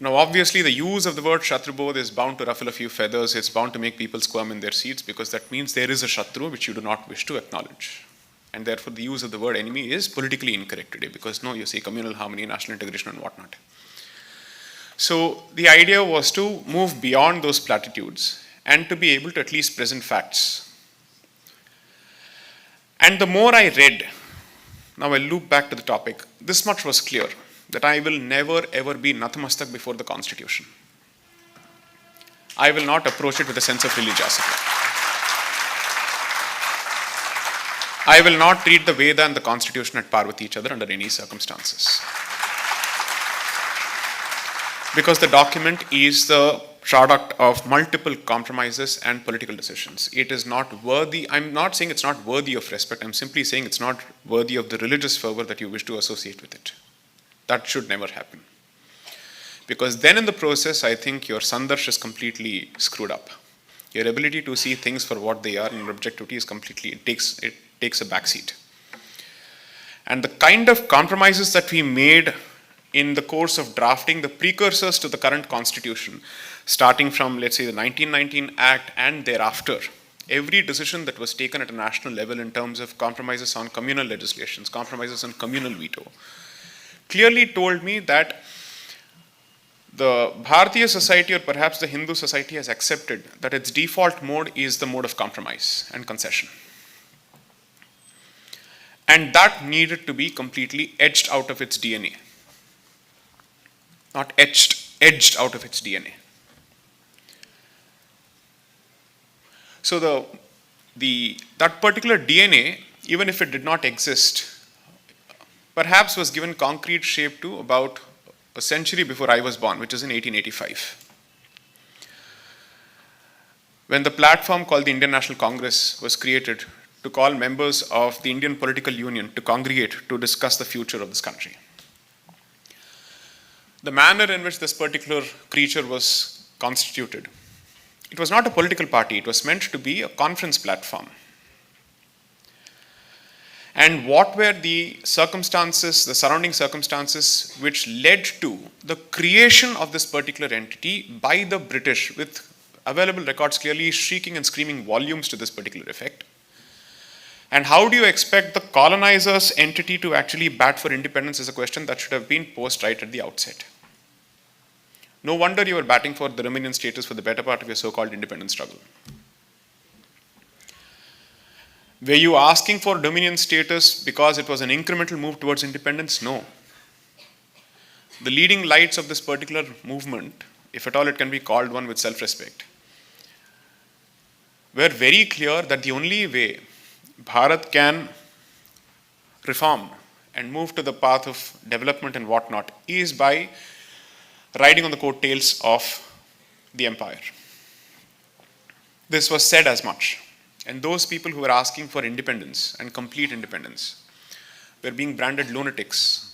Now, obviously, the use of the word Shatrubodh is bound to ruffle a few feathers. It's bound to make people squirm in their seats, because that means there is a Shatru which you do not wish to acknowledge. And therefore, the use of the word enemy is politically incorrect today, because no, you see communal harmony, national integration, and whatnot. So the idea was to move beyond those platitudes and to be able to at least present facts. And the more I read, now I loop back to the topic, this much was clear, that I will never ever be natamastak before the Constitution. I will not approach it with a sense of religiosity. I will not treat the Veda and the Constitution at par with each other under any circumstances. Because the document is the product of multiple compromises and political decisions. It is not worthy, I'm not saying it's not worthy of respect, I'm simply saying it's not worthy of the religious fervor that you wish to associate with it. That should never happen. Because then in the process, I think your sandarsh is completely screwed up. Your ability to see things for what they are and your objectivity is completely, it takes a backseat. And the kind of compromises that we made in the course of drafting the precursors to the current constitution, starting from, let's say, the 1919 Act and thereafter, every decision that was taken at a national level in terms of compromises on communal legislations, compromises on communal veto, clearly told me that the Bharatiya society, or perhaps the Hindu society, has accepted that its default mode is the mode of compromise and concession. And that needed to be completely edged out of its DNA. Not edged out of its DNA. So that particular DNA, even if it did not exist, perhaps was given concrete shape to about a century before I was born, which is in 1885. When the platform called the Indian National Congress was created to call members of the Indian Political Union to congregate to discuss the future of this country. The manner in which this particular creature was constituted, it was not a political party, it was meant to be a conference platform. And what were the circumstances, the surrounding circumstances, which led to the creation of this particular entity by the British, with available records clearly shrieking and screaming volumes to this particular effect? And how do you expect the colonizers' entity to actually bat for independence is a question that should have been posed right at the outset. No wonder you were batting for the Dominion status for the better part of your so-called independence struggle. Were you asking for Dominion status because it was an incremental move towards independence? No. The leading lights of this particular movement, if at all it can be called one with self-respect, were very clear that the only way Bharat can reform and move to the path of development and whatnot is by riding on the coattails of the empire. This was said as much. And those people who were asking for independence and complete independence were being branded lunatics